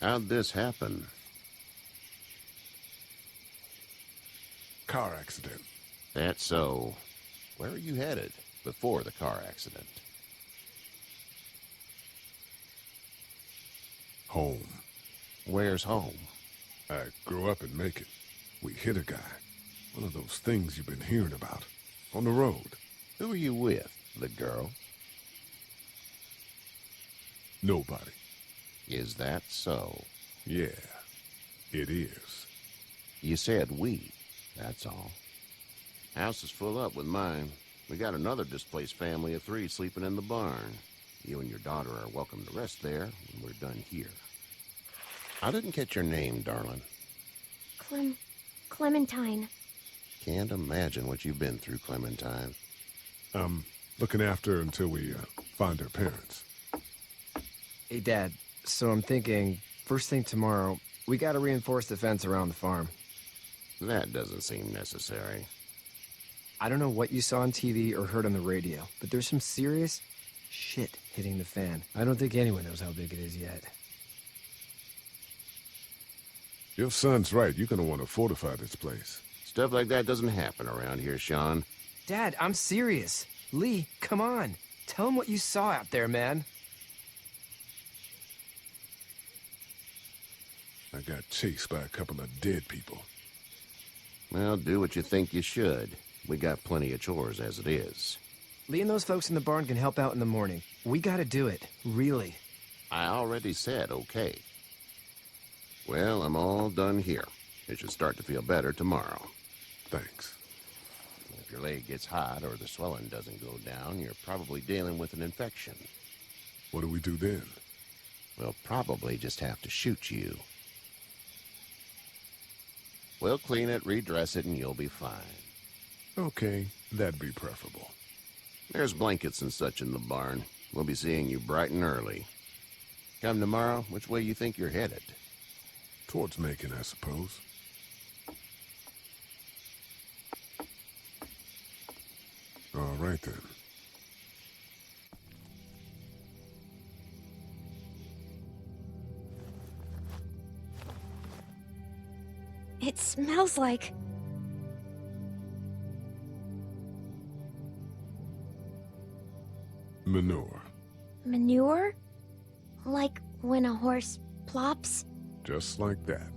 How'd this happen? Car accident. That's so. Where are you headed before the car accident? Home. Where's home? I grew up in Macon. We hit a guy. One of those things you've been hearing about. On the road. Who are you with? The girl? Nobody. Is that so? Yeah, it is. You said we. That's all. House is full up with mine. We got another displaced family of 3 sleeping in the barn. You and your daughter are welcome to rest there when we're done here. I didn't catch your name, darling. Clementine. Can't imagine what you've been through, Clementine. I'm looking after her until we find her parents. Hey, Dad. So I'm thinking, first thing tomorrow, we gotta reinforce the fence around the farm. That doesn't seem necessary. I don't know what you saw on TV or heard on the radio, but there's some serious shit hitting the fan. I don't think anyone knows how big it is yet. Your son's right. You're gonna want to fortify this place. Stuff like that doesn't happen around here, Sean. Dad, I'm serious. Lee, come on. Tell him what you saw out there, man. I got chased by a couple of dead people. Well, do what you think you should. We got plenty of chores as it is. Lee and those folks in the barn can help out in the morning. We gotta do it. Really. I already said okay. Well, I'm all done here. It should start to feel better tomorrow. Thanks. If your leg gets hot or the swelling doesn't go down, you're probably dealing with an infection. What do we do then? We'll probably just have to shoot you. We'll clean it, redress it, and you'll be fine. Okay, that'd be preferable. There's blankets and such in the barn. We'll be seeing you bright and early. Come tomorrow, which way you think you're headed? Towards Macon, I suppose. All right, then. It smells like... Manure. manure? Like when a horse plops? Just like that.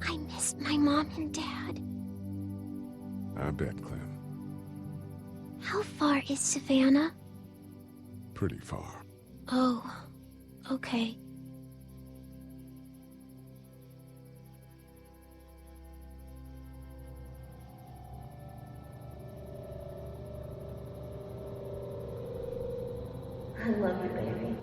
I miss my mom and dad. I bet, Clem. How far is Savannah? Pretty far. Oh, okay. I love you, baby.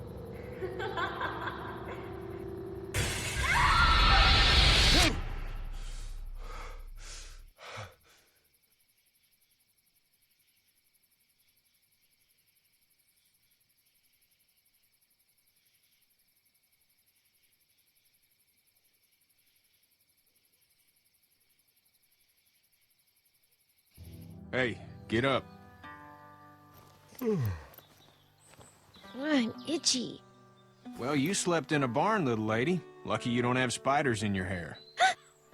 Hey, get up. I'm itchy. Well, you slept in a barn, little lady. Lucky you don't have spiders in your hair.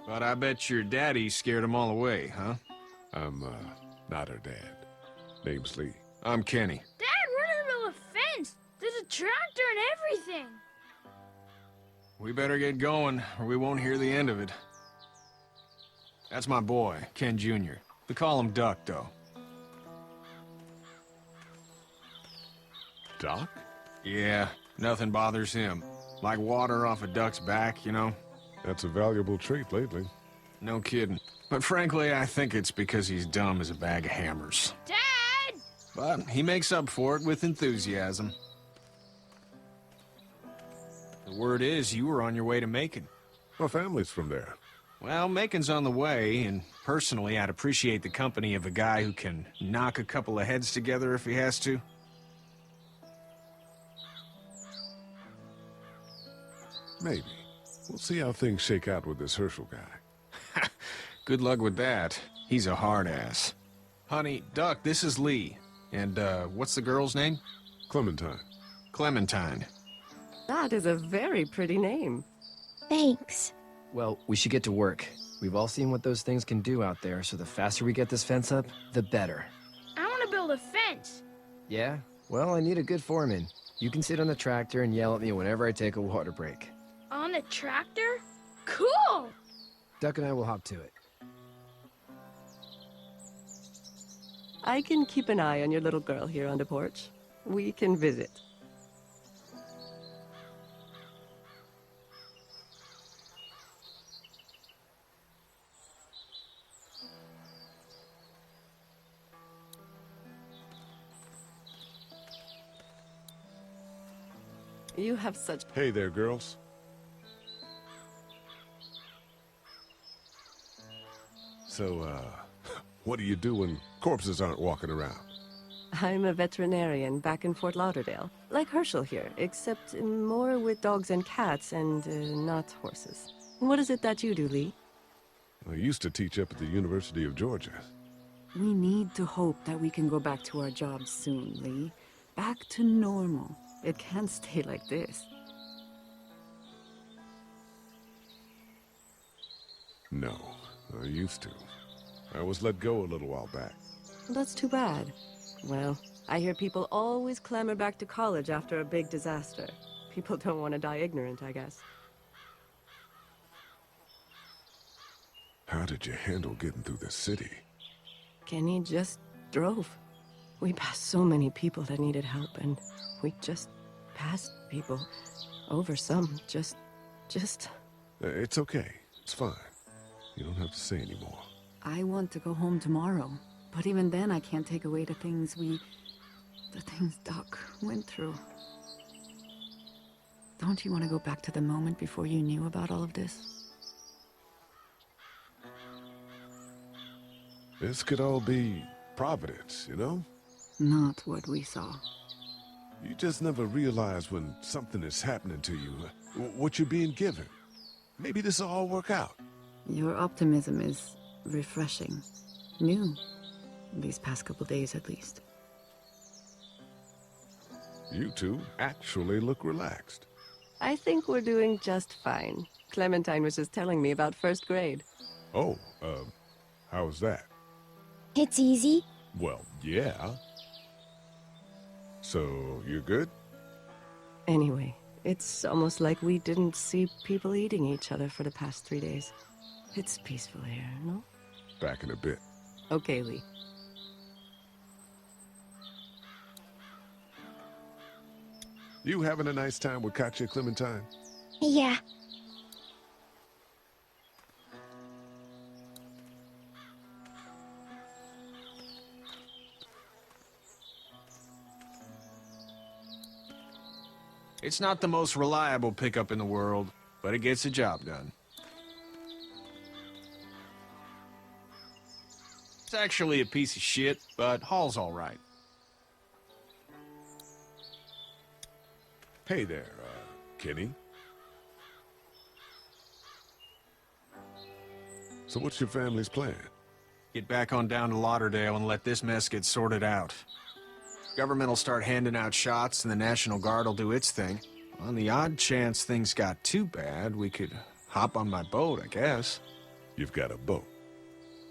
But I bet your daddy scared them all away, huh? I'm, not her dad. Name's Lee. I'm Kenny. Dad, we're under a fence. There's a tractor and everything. We better get going, or we won't hear the end of it. That's my boy, Ken Jr. We call him Duck, though. Doc? Yeah, nothing bothers him. Like water off a duck's back, you know? That's a valuable trait lately. No kidding. But frankly, I think it's because he's dumb as a bag of hammers. Dad! But he makes up for it with enthusiasm. The word is you were on your way to Macon. My family's from there. Well, Macon's on the way, and personally, I'd appreciate the company of a guy who can knock a couple of heads together if he has to. Maybe. We'll see how things shake out with this Herschel guy. Good luck with that. He's a hard ass. Honey, Duck, this is Lee. And, what's the girl's name? Clementine. Clementine. That is a very pretty name. Thanks. Well, we should get to work. We've all seen what those things can do out there, so the faster we get this fence up, the better. I want to build a fence. Yeah? Well, I need a good foreman. You can sit on the tractor and yell at me whenever I take a water break. On the tractor? Cool! Duck and I will hop to it. I can keep an eye on your little girl here on the porch. We can visit. You have such... Hey there, girls. So, what do you do when corpses aren't walking around? I'm a veterinarian back in Fort Lauderdale. Like Herschel here, except more with dogs and cats and not horses. What is it that you do, Lee? I used to teach up at the University of Georgia. We need to hope that we can go back to our jobs soon, Lee. Back to normal. It can't stay like this. No, I used to. I was let go a little while back. That's too bad. Well, I hear people always clamor back to college after a big disaster. People don't want to die ignorant, I guess. How did you handle getting through the city? Kenny just drove. We passed so many people that needed help, and we just passed people. Over some, just... It's okay. It's fine. You don't have to say anymore. I want to go home tomorrow, but even then I can't take away the things Doc went through. Don't you want to go back to the moment before you knew about all of this? This could all be Providence, you know? Not what we saw. You just never realize when something is happening to you, what you're being given. Maybe this will all work out. Your optimism is refreshing. New. These past couple days, at least. You two actually look relaxed. I think we're doing just fine. Clementine was just telling me about first grade. Oh, how's that? It's easy. Well, yeah. So, you're good? Anyway, it's almost like we didn't see people eating each other for the past 3 days. It's peaceful here, no? Back in a bit. Okay, Lee. You having a nice time with Katya, Clementine? Yeah. It's not the most reliable pickup in the world, but it gets the job done. It's actually a piece of shit, but haul's all right. Hey there, Kenny. So what's your family's plan? Get back on down to Lauderdale and let this mess get sorted out. Government will start handing out shots and the National Guard will do its thing. On the odd chance things got too bad, we could hop on my boat, I guess. You've got a boat.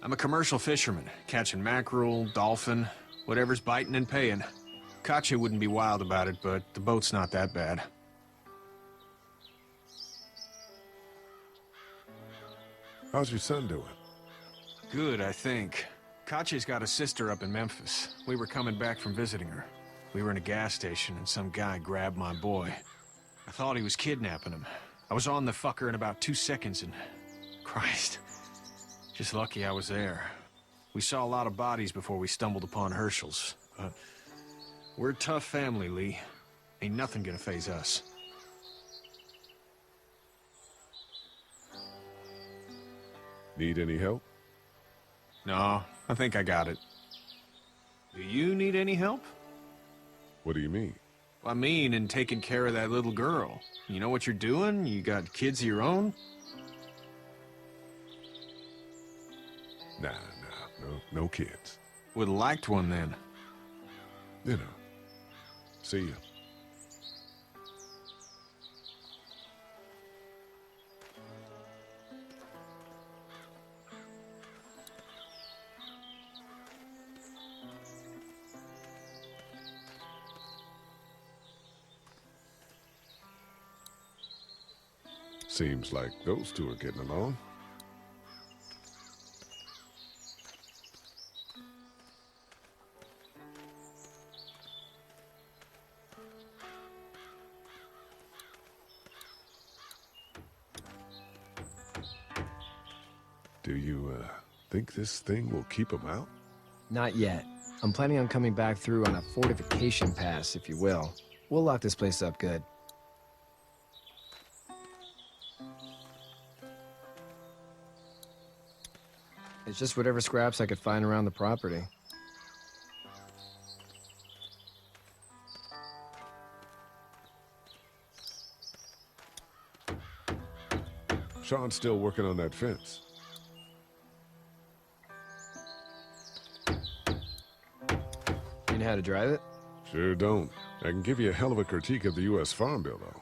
I'm a commercial fisherman, catching mackerel, dolphin, whatever's biting and paying. Katya wouldn't be wild about it, but the boat's not that bad. How's your son doing? Good, I think. Katya's got a sister up in Memphis. We were coming back from visiting her. We were in a gas station and some guy grabbed my boy. I thought he was kidnapping him. I was on the fucker in about 2 seconds and... Christ. Just lucky I was there. We saw a lot of bodies before we stumbled upon Herschel's, but... We're a tough family, Lee. Ain't nothing gonna faze us. Need any help? No, I think I got it. Do you need any help? What do you mean? I mean, in taking care of that little girl. You know what you're doing? You got kids of your own? Nah, no kids. Would've liked one then. You know. See ya. Seems like those two are getting along. Do you, think this thing will keep them out? Not yet. I'm planning on coming back through on a fortification pass, if you will. We'll lock this place up good. It's just whatever scraps I could find around the property. Sean's still working on that fence. You know how to drive it? Sure don't. I can give you a hell of a critique of the U.S. Farm Bill, though.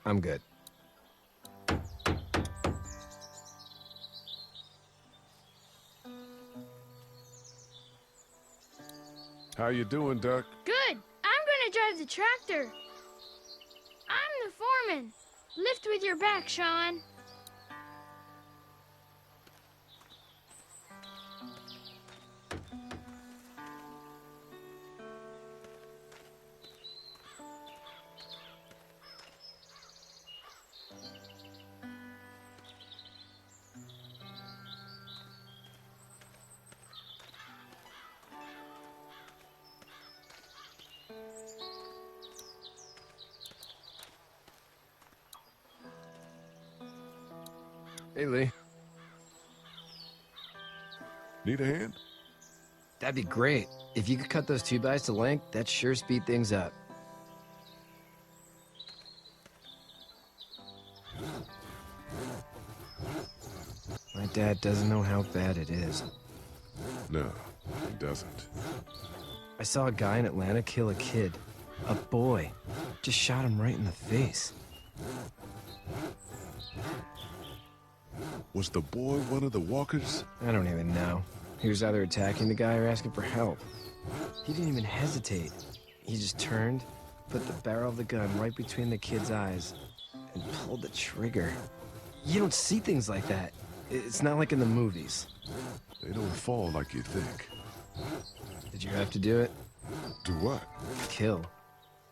I'm good. How you doing, Duck? Good. I'm gonna drive the tractor. I'm the foreman. Lift with your back, Sean. Hey, Lee. Need a hand? That'd be great. If you could cut those 2x to length, that'd sure speed things up. My dad doesn't know how bad it is. No, he doesn't. I saw a guy in Atlanta kill a kid. A boy. Just shot him right in the face. Was the boy one of the walkers? I don't even know. He was either attacking the guy or asking for help. He didn't even hesitate. He just turned, put the barrel of the gun right between the kid's eyes, and pulled the trigger. You don't see things like that. It's not like in the movies. They don't fall like you think. Did you have to do it? Do what? Kill.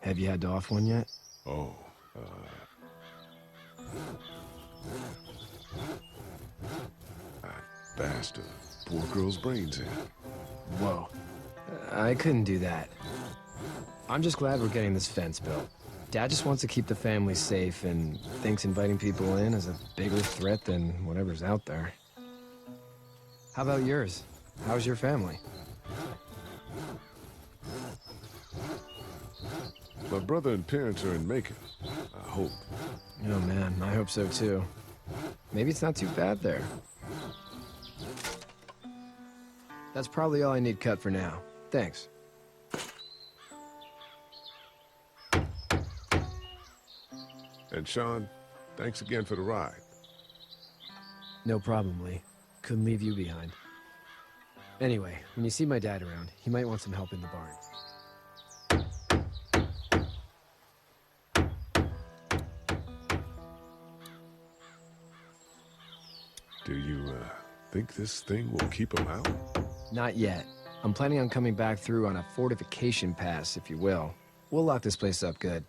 Have you had to off one yet? Oh, I bashed a poor girl's brains in. Whoa. I couldn't do that. I'm just glad we're getting this fence built. Dad just wants to keep the family safe and thinks inviting people in is a bigger threat than whatever's out there. How about yours? How's your family? My brother and parents are in Macon. I hope. Oh man, I hope so too. Maybe it's not too bad there. That's probably all I need cut for now. Thanks. And Sean, thanks again for the ride. No problem, Lee. Couldn't leave you behind. Anyway, when you see my dad around, he might want some help in the barn. Do you, think this thing will keep them out? Not yet. I'm planning on coming back through on a fortification pass, if you will. We'll lock this place up good.